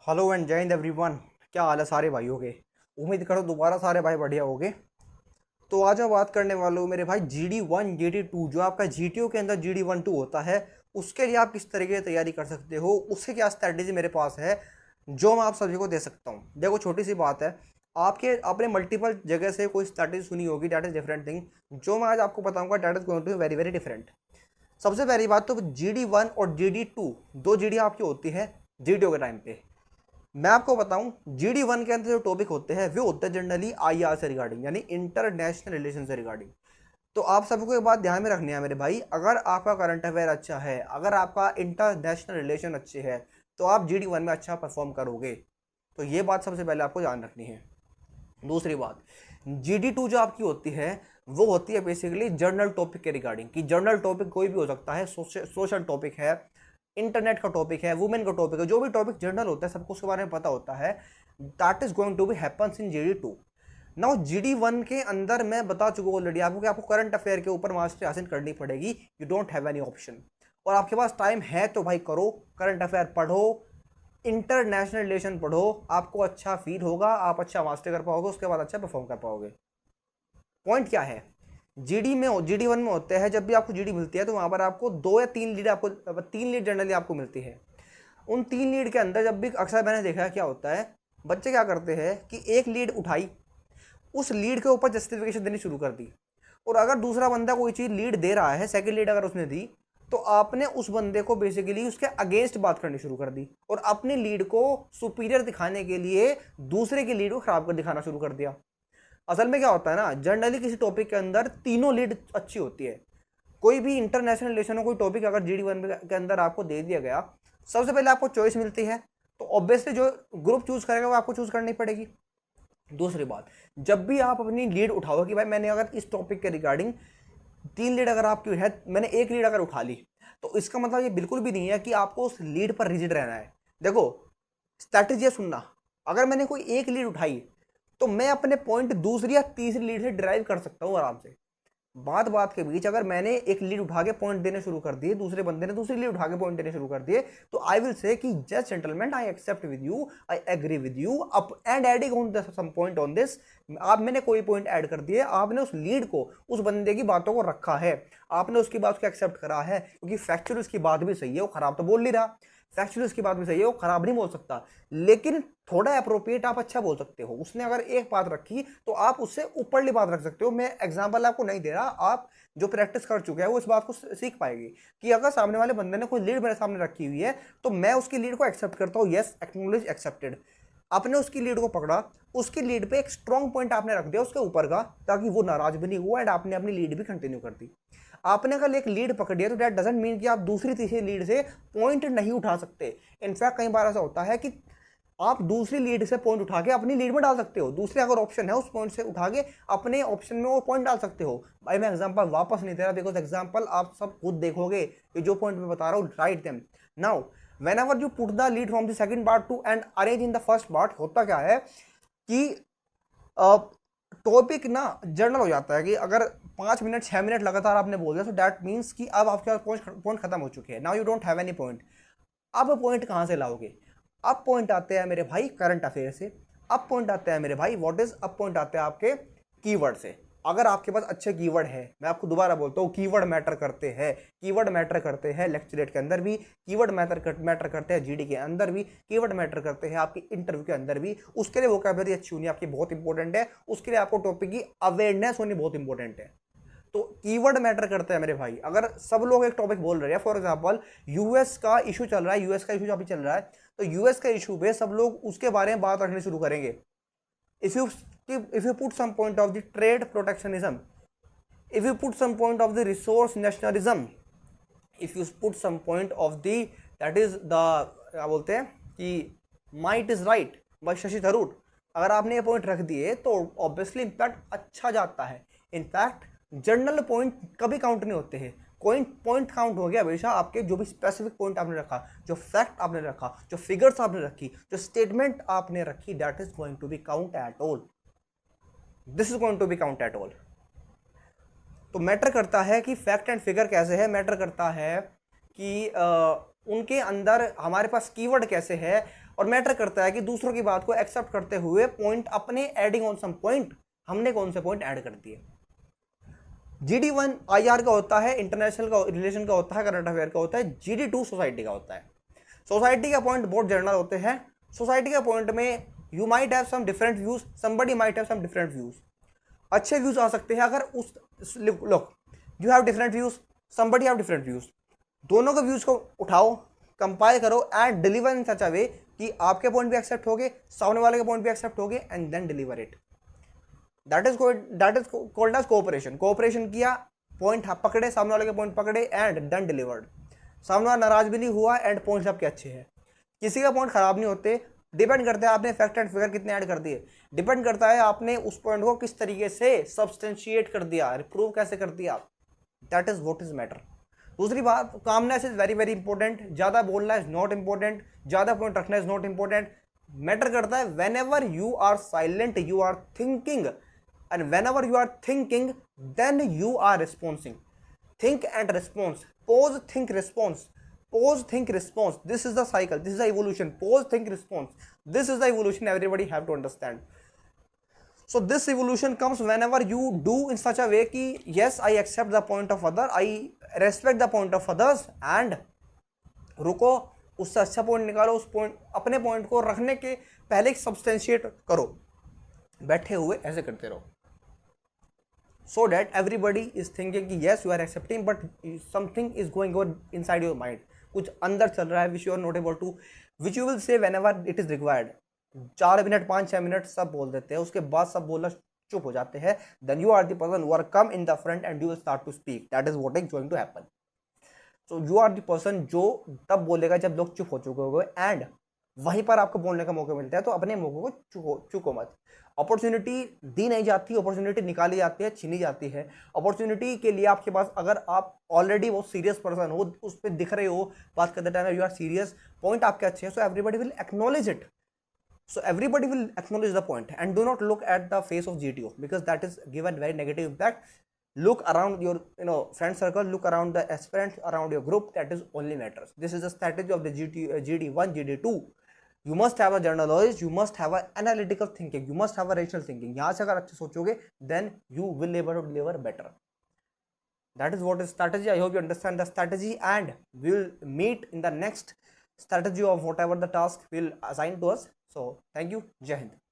Hello and जय Hind everyone. क्या हाल है सारे भाइयों के। उम्मीद करो दोबारा सारे भाई बढ़िया होगे। तो आज मैं बात करने वाला हूँ मेरे भाई GD1 GD2 जो आपका GTO के अंदर GD1-2 होता है। उसके लिए आप किस तरीके से तैयारी कर सकते हो, उससे क्या स्ट्रैटेजी मेरे पास है जो मैं आप सभी को दे सकता हूँ। देखो छोटी सी बात है, आपके आपने मल्टीपल जगह से कोई स्ट्रैटेजी सुनी होगी, डैट इज डिफरेंट थिंग। जो मैं आज आपको बताऊंगा that is going to be very very different. सबसे पहली बात तो GD1 और GD2 दो जीडी आपकी होती है GTO के टाइम पे। मैं आपको बताऊं, GD1 के अंदर जो टॉपिक होते हैं वो होते हैं जनरली IR से रिगार्डिंग, यानी इंटरनेशनल रिलेशन से रिगार्डिंग। तो आप सबको एक बात ध्यान में रखनी है मेरे भाई, अगर आपका करंट अफेयर अच्छा है, अगर आपका इंटरनेशनल रिलेशन अच्छे है, तो आप GD1 में अच्छा परफॉर्म करोगे। तो ये बात सबसे पहले आपको ध्यान रखनी है। दूसरी बात, GD2 जो आपकी होती है वो होती है बेसिकली जर्नल टॉपिक के रिगार्डिंग, कि जर्नल टॉपिक कोई भी हो सकता है, सोशल टॉपिक है, इंटरनेट का टॉपिक है, वुमेन का टॉपिक है, जो भी टॉपिक जर्नल होता है सबको उसके बारे में पता होता है। That is going to be happens in GD2। Now GD1 के अंदर मैं बता चुका हूँ ऑलरेडी आपको कि आपको करंट अफेयर के ऊपर मास्टरी हासिल करनी पड़ेगी। You don't have any option, और आपके पास टाइम है तो भाई करो, करंट अफेयर पढ़ो, इंटरनेशनल रिलेशन पढ़ो, आपको अच्छा फील होगा, आप अच्छा मास्टर कर पाओगे, उसके बाद अच्छा परफॉर्म कर पाओगे। पॉइंट क्या है, GD1 में होते हैं, जब भी आपको GD मिलती है तो वहां पर आपको दो या तीन लीड, आपको तीन लीड जनरली आपको मिलती है। उन तीन लीड के अंदर जब भी अक्सर मैंने देखा है क्या होता है, बच्चे क्या करते हैं कि एक लीड उठाई, उस लीड के ऊपर जस्टिफिकेशन देनी शुरू कर दी, और अगर दूसरा बंदा कोई चीज़ लीड दे रहा है, सेकंड लीड अगर उसने दी, तो आपने उस बंदे को बेसिकली उसके अगेंस्ट बात करनी शुरू कर दी, और अपनी लीड को सुपीरियर दिखाने के लिए दूसरे की लीड को खराब कर दिखाना शुरू कर दिया। असल में क्या होता है ना, जनरली किसी टॉपिक के अंदर तीनों लीड अच्छी होती है। कोई भी इंटरनेशनल रिलेशन हो, कोई टॉपिक अगर GD1 के अंदर आपको दे दिया गया, सबसे पहले आपको चॉइस मिलती है, तो ऑब्वियसली जो ग्रुप चूज करेगा वो आपको चूज करनी पड़ेगी। दूसरी बात, जब भी आप अपनी लीड उठाओ कि भाई मैंने अगर इस टॉपिक के रिगार्डिंग तीन लीड अगर आपकी है, मैंने एक लीड अगर उठा ली, तो इसका मतलब ये बिल्कुल भी नहीं है कि आपको उस लीड पर रिजिड रहना है। देखो स्ट्रैटेजी सुनना, अगर मैंने कोई एक लीड उठाई तो मैं अपने पॉइंट दूसरी या तीसरी लीड से ड्राइव कर सकता हूँ आराम से। बात बात के बीच अगर मैंने एक लीड उठा के पॉइंट देने शुरू कर दिए, दूसरे बंदे ने दूसरी लीड उठा के पॉइंट देने शुरू कर दिए, तो आई विल से कि just gentleman I accept with you, I agree with you up and adding on some point on this. आप मैंने कोई पॉइंट ऐड कर दिए, आपने उस लीड को, उस बंदे की बातों को रखा है, आपने उसकी बात को एक्सेप्ट करा है, क्योंकि फैक्चुअल उसकी बात भी सही है, वो खराब तो बोल नहीं रहा। फैक्चुअल उसकी बात भी सही है, वो खराब नहीं बोल सकता, लेकिन थोड़ा अप्रोप्रिएट आप अच्छा बोल सकते हो। उसने अगर एक बात रखी तो आप उससे ऊपरली बात रख सकते हो। मैं एग्जांपल आपको नहीं दे रहा, आप जो प्रैक्टिस कर चुके हैं वो इस बात को सीख पाएगी कि अगर सामने वाले बंदे ने कोई लीड मेरे सामने रखी हुई है तो मैं उसकी लीड को एक्सेप्ट करता हूँ, यस एक्नॉलेज एक्सेप्टेड। आपने उसकी लीड को पकड़ा, उसकी लीड पे एक स्ट्रॉन्ग पॉइंट आपने रख दिया उसके ऊपर का, ताकि वो नाराज भी नहीं हुआ, एंड आपने अपनी लीड भी कंटिन्यू कर दी। आपने अगर एक लीड पकड़ी है तो दैट डजंट मीन कि आप दूसरी तीसरी लीड से पॉइंट नहीं उठा सकते। इनफैक्ट कई बार ऐसा होता है कि आप दूसरी लीड से पॉइंट उठा के अपनी लीड में डाल सकते हो, दूसरे अगर ऑप्शन है उस पॉइंट से उठा के अपने ऑप्शन में वो पॉइंट डाल सकते हो। भाई मैं एग्जांपल वापस नहीं दे रहा, बिकॉज एग्जांपल आप सब खुद देखोगे कि जो पॉइंट मैं बता रहा हूँ, write them now. whenever you put the lead from the second part to and arrange in the first part, होता क्या है कि टॉपिक ना जर्नल हो जाता है, कि अगर 5 मिनट 6 मिनट लगातार आपने बोल दिया तो दैट मीन्स कि अब आपके पास पॉइंट खत्म हो चुके हैं, now you don't have any point. अब पॉइंट कहाँ से लाओगे, अब पॉइंट आते हैं मेरे भाई करंट अफेयर से, अब पॉइंट आते हैं मेरे भाई व्हाट इज, अब पॉइंट आते हैं आपके कीवर्ड से। अगर आपके पास अच्छे कीवर्ड है, मैं आपको दोबारा बोलता हूँ कीवर्ड मैटर करते हैं, कीवर्ड मैटर करते हैं लेक्चरेट के अंदर भी, कीवर्ड मैटर करते हैं GD के अंदर भी, कीवर्ड मैटर करते हैं आपकी इंटरव्यू के अंदर भी। उसके लिए वोकैबुलरी अच्छी होनी आपकी बहुत इंपॉर्टेंट है, उसके लिए आपको टॉपिक की अवेयरनेस होनी बहुत इंपॉर्टेंट है। तो कीवर्ड मैटर करता है मेरे भाई। अगर सब लोग एक टॉपिक बोल रहे हैं, फॉर एग्जांपल यूएस का इशू चल रहा है, यूएस का इशू अभी चल रहा है, तो यूएस का इशू पे सब लोग उसके बारे में बात रखनी शुरू करेंगे। If you put some point of the trade protectionism, if you put some point of the resource nationalism, if you put some point of the that is the क्या बोलते हैं कि might is right by Shashi Tharoor, अगर आपने ये point रख दिए तो ऑब्वियसली इंपैक्ट अच्छा जाता है। इनफैक्ट जर्नल पॉइंट कभी काउंट नहीं होते हैं, पॉइंट काउंट हो गया हमेशा आपके जो भी स्पेसिफिक पॉइंट आपने रखा, जो फैक्ट आपने रखा, जो फिगर्स आपने रखी, जो स्टेटमेंट आपने रखी, that is going to be count at all, this is going to be count at all. तो मैटर करता है कि फैक्ट एंड फिगर कैसे है, मैटर करता है कि उनके अंदर हमारे पास कीवर्ड कैसे है, और मैटर करता है कि दूसरों की बात को एक्सेप्ट करते हुए पॉइंट अपने एडिंग ऑन सम पॉइंट, हमने कौन से पॉइंट ऐड कर दिए। GD1 IR का होता है, इंटरनेशनल का रिलेशन का होता है, करंट अफेयर का होता है। GD2 सोसाइटी का होता है। सोसाइटी का पॉइंट बहुत जनरल होते हैं। सोसाइटी का पॉइंट में you might have some different views, somebody might have some different views. अच्छे व्यूज आ सकते हैं अगर उस look you have different views, somebody have different views, दोनों के व्यूज को उठाओ, कंपाइल करो एंड डिलीवर इन सच अ वे कि आपके पॉइंट भी एक्सेप्ट हो गए, सामने वाले के पॉइंट भी एक्सेप्ट हो गए, and then deliver it. That is called as cooperation. Cooperation किया, पॉइंट पकड़े, सामने वाले के पॉइंट पकड़े एंड देन डिलीवर्ड। सामने वाला नाराज भी नहीं हुआ एंड पॉइंट्स आपके अच्छे हैं। किसी का पॉइंट खराब नहीं होते, डिपेंड करता है आपने फैक्ट एंड फिगर कितने ऐड कर दिए, डिपेंड करता है आपने उस पॉइंट को किस तरीके से सब्सटेंशिएट कर दिया, प्रूव कैसे कर दिया। That is what is matter. दूसरी बात, calmness is very very important. ज्यादा बोलना इज नॉट इंपॉर्टेंट, ज्यादा पॉइंट रखना इज नॉट इंपॉर्टेंट। मैटर करता है whenever you are silent you are thinking, and whenever you are thinking then you are responding. Think and response, pause, think, response, pause, think, response. This is the cycle, this is the evolution. Pause, think, response, this is the evolution everybody have to understand. So this evolution comes whenever you do in such a way ki yes I accept the point of other, I respect the point of others, and रुको, उससे अच्छा point निकालो, उस point अपने point को रखने के पहले सब्सटेंशिएट करो, बैठे हुए ऐसे करते रहो, so that everybody is thinking कि yes you are accepting but something is going on inside your mind, कुछ अंदर चल रहा है which you are not able to, which you will say whenever it is required। 4 minute 5-6 minute सब बोल देते हैं, उसके बाद सब बोलना चुप हो जाते हैं, then you are the person who are come in the front and you will start to speak, that is what is going to happen। so you are the person जो तब बोलेगा जब लोग चुप हो चुके होंगे, एंड वहीं पर आपको बोलने का मौका मिलता है, तो अपने मौके को चुको मत। अपॉर्चुनिटी दी नहीं जाती, अपॉर्चुनिटी निकाली जाती है, छीनी जाती है। अपॉर्चुनिटी के लिए आपके पास, अगर आप ऑलरेडी वो सीरियस पर्सन हो, उस पर दिख रहे हो, बात करते time you are serious, point आपके अच्छे हैं, so everybody will acknowledge it, so everybody will acknowledge the point and do not look at the face of GTO because that is given very negative impact. Look around your friend circle, look around the aspirants around your group, that is only matters. This is the strategy of the GD1 GD2। you must have a general knowledge, you must have an analytical thinking, you must have a rational thinking। यहाँ से अगर अच्छे सोचोगे then you will able to deliver better। that is what is strategy। I hope you understand the strategy and we will meet in the next strategy of whatever the task will assign to us। so thank you, Jai Hind।